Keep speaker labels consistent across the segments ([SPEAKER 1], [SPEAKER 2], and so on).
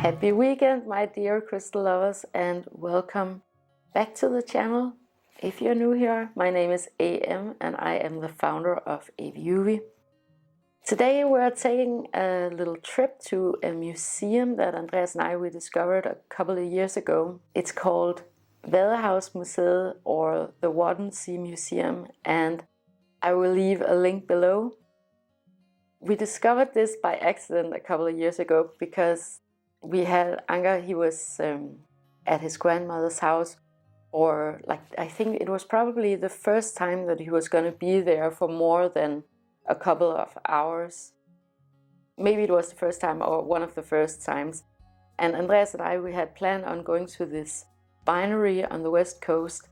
[SPEAKER 1] Happy weekend, my dear crystal lovers, and welcome back to the channel. If you're new here, my name is AM and I am the founder of AVIUVI. Today we're taking a little trip to a museum that Andreas and I discovered a couple of years ago. It's called Wadden Museum or the Warden Sea Museum, and I will leave a link below. We discovered this by accident a couple of years ago because we had Anker, he was at his grandmother's house, or I think it was probably the first time that he was going to be there for more than a couple of hours. Maybe it was the first time or one of the first times. And Andreas and I, we had planned on going to this winery on the west coast,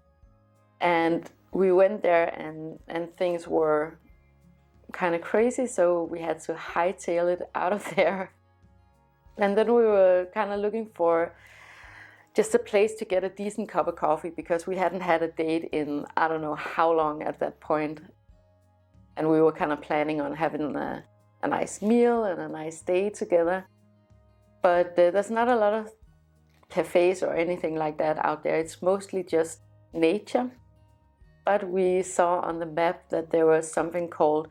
[SPEAKER 1] and we went there and things were kind of crazy, so we had to hightail it out of there. And then we were kind of looking for just a place to get a decent cup of coffee because we hadn't had a date in I don't know how long at that point. And we were kind of planning on having a nice meal and a nice day together. But there's not a lot of cafes or anything like that out there. It's mostly just nature. But we saw on the map that there was something called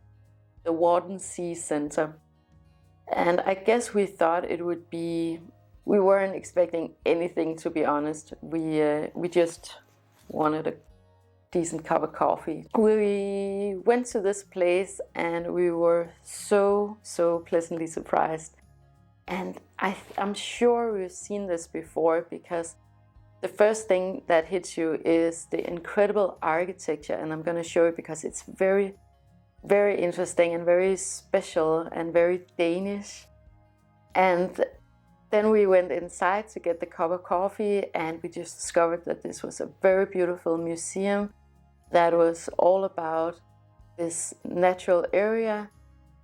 [SPEAKER 1] the Warden Sea Center. And I guess we thought it would be, we weren't expecting anything, to be honest. We just wanted a decent cup of coffee. We went to this place and we were so pleasantly surprised. And I'm sure we've seen this before, because the first thing that hits you is the incredible architecture, and I'm going to show it because it's very interesting and very special and very Danish. And then we went inside to get the cup of coffee, and we just discovered that this was a very beautiful museum that was all about this natural area,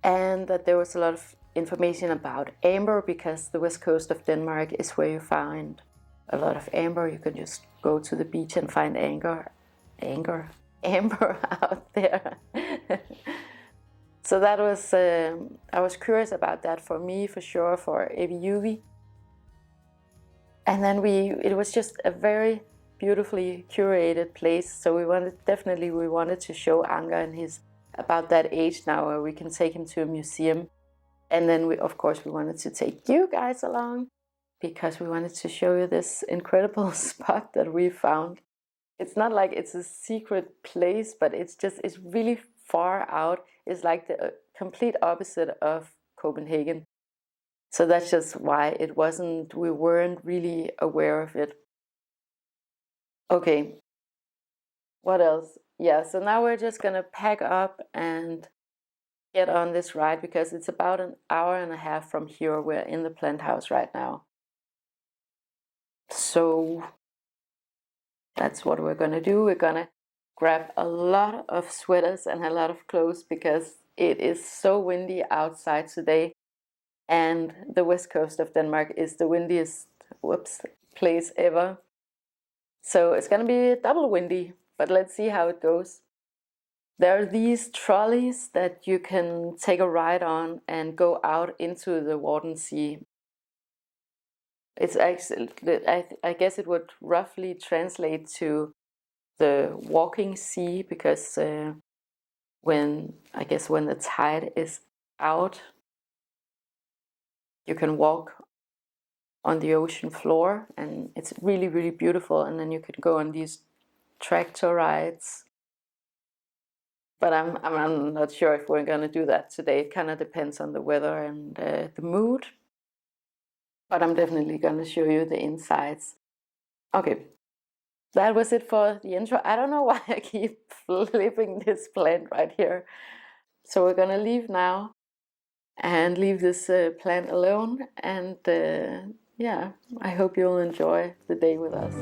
[SPEAKER 1] and that there was a lot of information about amber, because the west coast of Denmark is where you find a lot of amber. You can just go to the beach and find amber out there. So that was, I was curious about that for me, for sure, for AVIUVI. And then it was just a very beautifully curated place. So we wanted to show Anker, and he's about that age now where we can take him to a museum. And then of course we wanted to take you guys along, because we wanted to show you this incredible spot that we found. It's not like it's a secret place, but it's really far out. It's like the complete opposite of Copenhagen. So that's just why we weren't really aware of it. Okay, what else? Yeah, so now we're just gonna pack up and get on this ride, because it's about an hour and a half from here. We're in the plant house right now. So that's what we're gonna do. We're gonna grab a lot of sweaters and a lot of clothes, because it is so windy outside today, and the west coast of Denmark is the windiest place ever. So it's gonna be double windy, but let's see how it goes. There are these trolleys that you can take a ride on and go out into the Warden Sea. It's actually, I guess it would roughly translate to the walking sea, because when the tide is out, you can walk on the ocean floor, and it's really beautiful. And then you can go on these tractor rides. But I'm not sure if we're gonna do that today. It kind of depends on the weather and the mood. But I'm definitely gonna show you the insides. Okay. That was it for the intro. I don't know why I keep flipping this plant right here. So we're gonna leave now and leave this plant alone. And yeah, I hope you'll enjoy the day with us.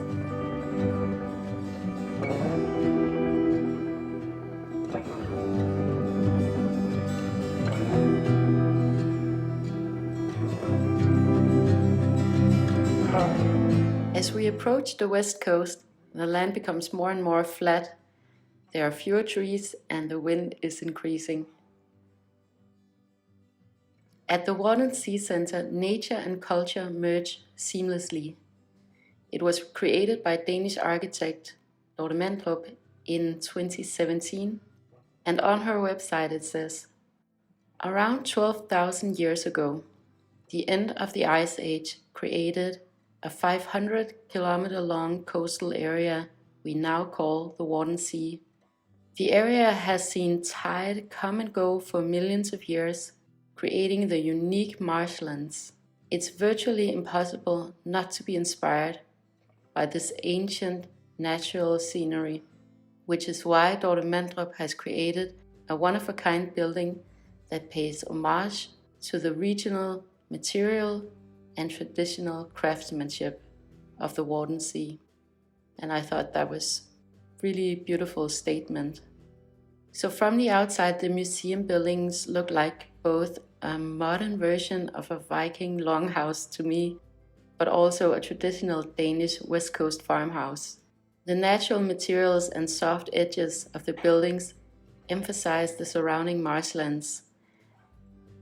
[SPEAKER 1] As we approach the west coast, the land becomes more and more flat. There are fewer trees and the wind is increasing. At the Warden Sea Center, nature and culture merge seamlessly. It was created by Danish architect Dorte Mandrup in 2017, and on her website it says, around 12,000 years ago, the end of the Ice Age created a 500-kilometer long coastal area we now call the Wadden Sea. The area has seen tide come and go for millions of years, creating the unique marshlands. It's virtually impossible not to be inspired by this ancient natural scenery, which is why Dorte Mandrup has created a one-of-a-kind building that pays homage to the regional material and traditional craftsmanship of the Warden Sea. And I thought that was really beautiful statement. So from the outside, the museum buildings look like both a modern version of a Viking longhouse to me, but also a traditional Danish West Coast farmhouse. The natural materials and soft edges of the buildings emphasize the surrounding marshlands,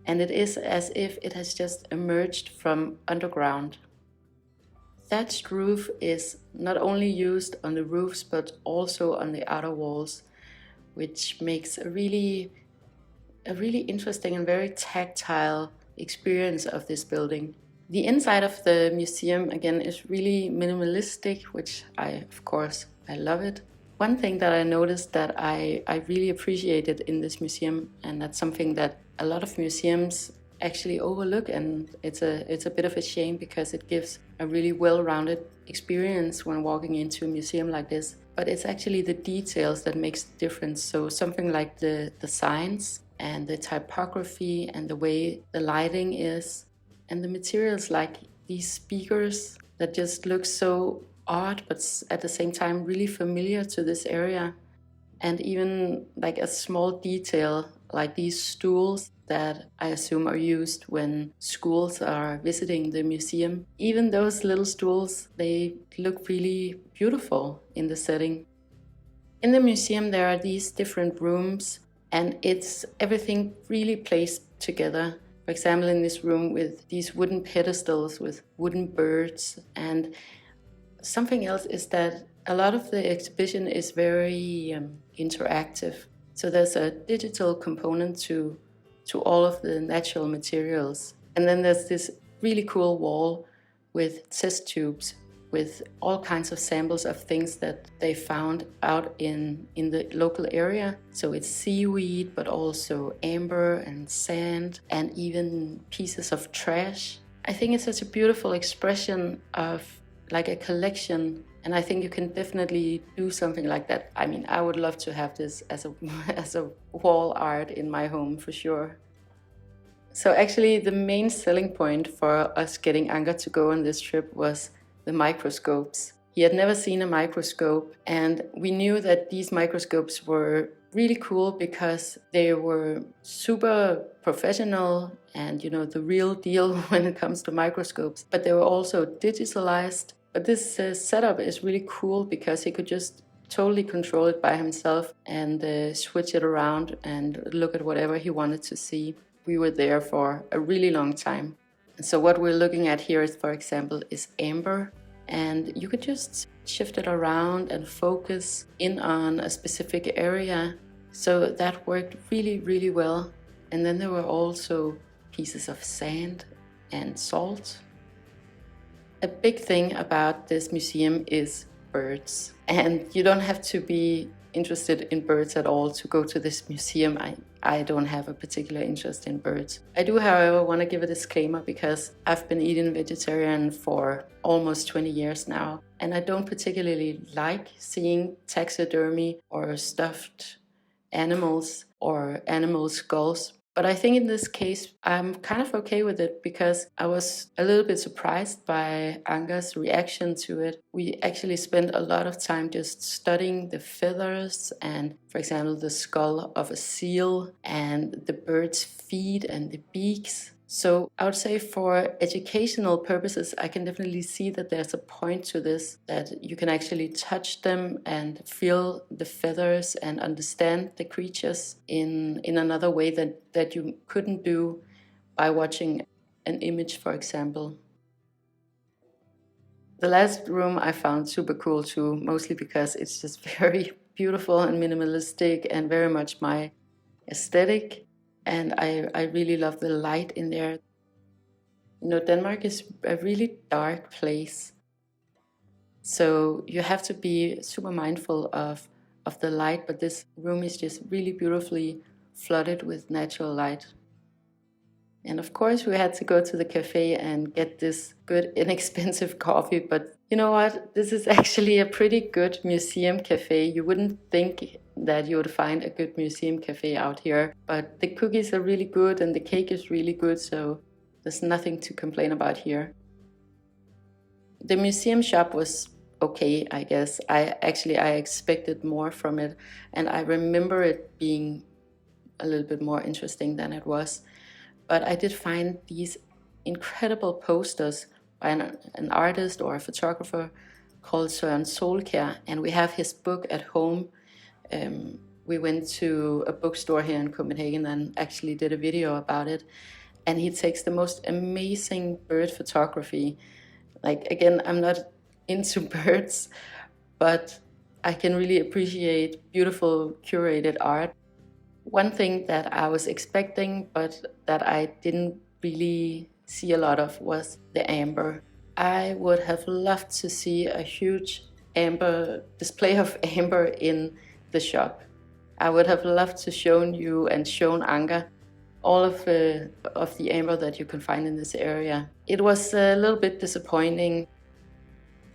[SPEAKER 1] and it is as if it has just emerged from underground. Thatched roof is not only used on the roofs but also on the outer walls, which makes a really interesting and very tactile experience of this building. The inside of the museum, again, is really minimalistic, which I love it. One thing that I noticed that I really appreciated in this museum, and that's something that a lot of museums actually overlook, and it's a bit of a shame because it gives a really well-rounded experience when walking into a museum like this. But it's actually the details that makes the difference. So something like the signs and the typography and the way the lighting is, and the materials like these speakers that just look so odd but at the same time really familiar to this area. And even like a small detail like these stools that I assume are used when schools are visiting the museum. Even those little stools, they look really beautiful in the setting. In the museum there are these different rooms, and it's everything really placed together. For example, in this room with these wooden pedestals with wooden birds. And something else is that a lot of the exhibition is very interactive. So there's a digital component to all of the natural materials. And then there's this really cool wall with test tubes with all kinds of samples of things that they found out in the local area. So it's seaweed, but also amber and sand and even pieces of trash. I think it's such a beautiful expression of like a collection, and I think you can definitely do something like that. I mean, I would love to have this as a wall art in my home for sure. So actually the main selling point for us getting Anker to go on this trip was the microscopes. He had never seen a microscope, and we knew that these microscopes were really cool because they were super professional and, you know, the real deal when it comes to microscopes, but they were also digitalized. But this setup is really cool because he could just totally control it by himself and switch it around and look at whatever he wanted to see. We were there for a really long time. So what we're looking at here is, for example, is amber, and you could just shift it around and focus in on a specific area. So that worked really, really well. And then there were also pieces of sand and salt. A big thing about this museum is birds, and you don't have to be interested in birds at all to go to this museum. I don't have a particular interest in birds. I do, however, want to give a disclaimer because I've been eating vegetarian for almost 20 years now, and I don't particularly like seeing taxidermy or stuffed animals or animal skulls. But I think in this case, I'm kind of okay with it because I was a little bit surprised by Anker's reaction to it. We actually spent a lot of time just studying the feathers and, for example, the skull of a seal and the bird's feet and the beaks. So I would say for educational purposes, I can definitely see that there's a point to this, that you can actually touch them and feel the feathers and understand the creatures in another way that you couldn't do by watching an image, for example. The last room I found super cool too, mostly because it's just very beautiful and minimalistic and very much my aesthetic. And I really love the light in there. You know, Denmark is a really dark place. So you have to be super mindful of the light, but this room is just really beautifully flooded with natural light. And of course we had to go to the cafe and get this good inexpensive coffee, but you know what? This is actually a pretty good museum cafe. You wouldn't think that you would find a good museum cafe out here, but the cookies are really good and the cake is really good, so there's nothing to complain about here. The museum shop was okay, I guess. I expected more from it, and I remember it being a little bit more interesting than it was. But I did find these incredible posters by an artist or a photographer called Søren Solkær, and we have his book at home. We went to a bookstore here in Copenhagen and actually did a video about it. And he takes the most amazing bird photography. Like, again, I'm not into birds, but I can really appreciate beautiful curated art. One thing that I was expecting, but that I didn't really see a lot of, was the amber. I would have loved to see a huge amber display of amber in the shop. I would have loved to shown you and shown Anka all of the amber that you can find in this area. It was a little bit disappointing.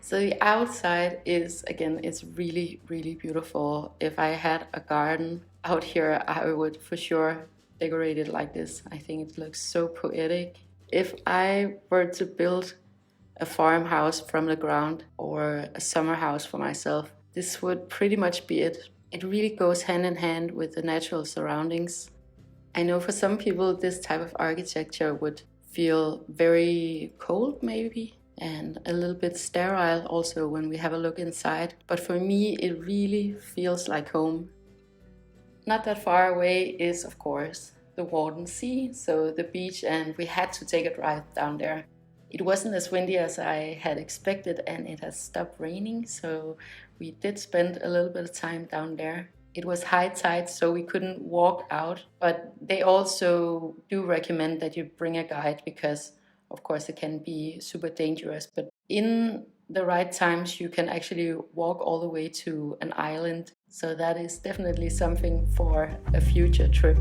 [SPEAKER 1] So the outside is, again, it's really, really beautiful. If I had a garden out here, I would for sure decorate it like this. I think it looks so poetic. If I were to build a farmhouse from the ground or a summer house for myself, this would pretty much be it. It really goes hand in hand with the natural surroundings. I know for some people this type of architecture would feel very cold maybe, and a little bit sterile also when we have a look inside. But for me, it really feels like home. Not that far away is, of course, the Warden Sea, so the beach, and we had to take a drive down there. It wasn't as windy as I had expected, and it has stopped raining, so we did spend a little bit of time down there. It was high tide, so we couldn't walk out, but they also do recommend that you bring a guide because, of course, it can be super dangerous. But in the right times, you can actually walk all the way to an island. So that is definitely something for a future trip.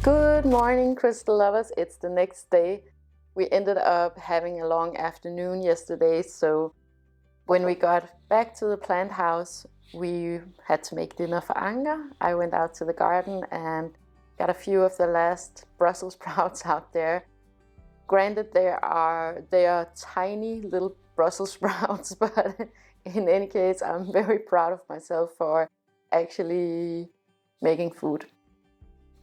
[SPEAKER 1] Good morning, crystal lovers. It's the next day. We ended up having a long afternoon yesterday, so when we got back to the plant house, we had to make dinner for Anka. I went out to the garden and got a few of the last Brussels sprouts out there. Granted, they are tiny little Brussels sprouts, but in any case, I'm very proud of myself for actually making food.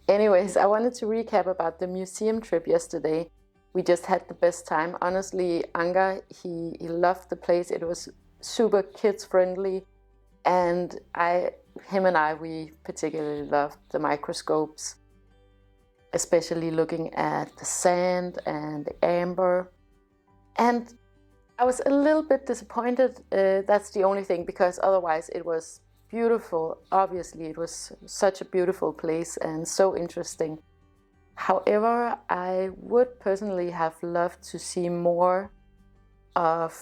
[SPEAKER 1] Anyways, I wanted to recap about the museum trip yesterday. We just had the best time. Honestly, Anka, he loved the place. It was super kids friendly, and him and I, we particularly loved the microscopes, especially looking at the sand and the amber. And I was a little bit disappointed, that's the only thing, because otherwise it was beautiful. Obviously, it was such a beautiful place and so interesting. However, I would personally have loved to see more of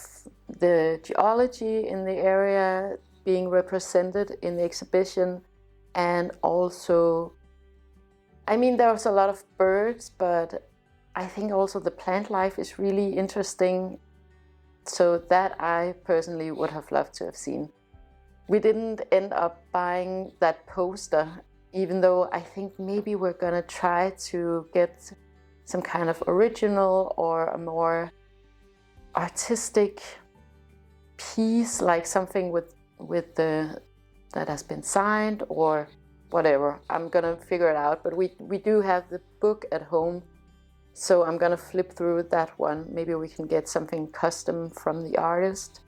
[SPEAKER 1] the geology in the area being represented in the exhibition, and also, I mean, there was a lot of birds, but I think also the plant life is really interesting. So that I personally would have loved to have seen. We didn't end up buying that poster, even though I think maybe we're gonna try to get some kind of original or a more artistic piece, like something with the that has been signed or whatever. I'm gonna figure it out, but we do have the book at home, so I'm gonna flip through that one. Maybe we can get something custom from the artist.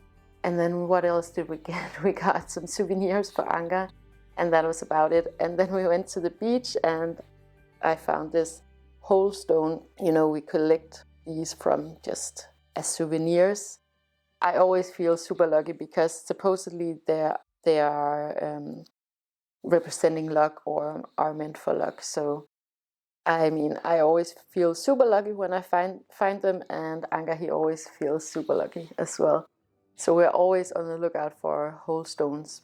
[SPEAKER 1] And then what else did we get? We got some souvenirs for Anga, and that was about it. And then we went to the beach and I found this whole stone. You know, we collect these from just as souvenirs. I always feel super lucky because supposedly they are representing luck or are meant for luck. So I mean, I always feel super lucky when I find them, and Anga, he always feels super lucky as well. So we're always on the lookout for whole stones,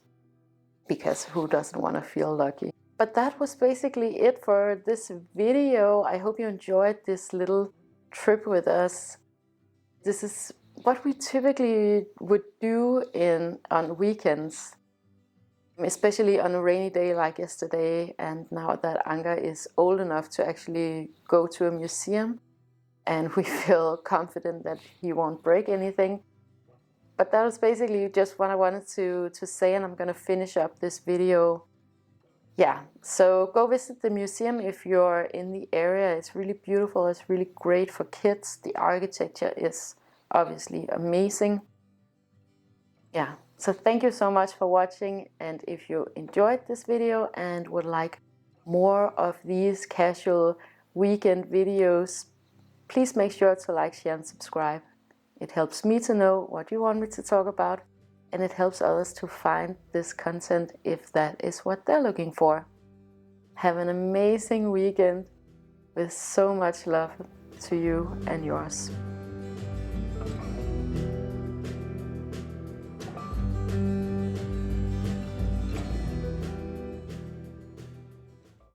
[SPEAKER 1] because who doesn't want to feel lucky? But that was basically it for this video. I hope you enjoyed this little trip with us. This is what we typically would do on weekends, especially on a rainy day like yesterday. And now that Anga is old enough to actually go to a museum, and we feel confident that he won't break anything. But that was basically just what I wanted to say, and I'm gonna finish up this video. Yeah, so go visit the museum if you're in the area. It's really beautiful, it's really great for kids. The architecture is obviously amazing. Yeah, so thank you so much for watching, and if you enjoyed this video and would like more of these casual weekend videos, please make sure to like, share and subscribe. It helps me to know what you want me to talk about, and it helps others to find this content if that is what they're looking for. Have an amazing weekend with so much love to you and yours.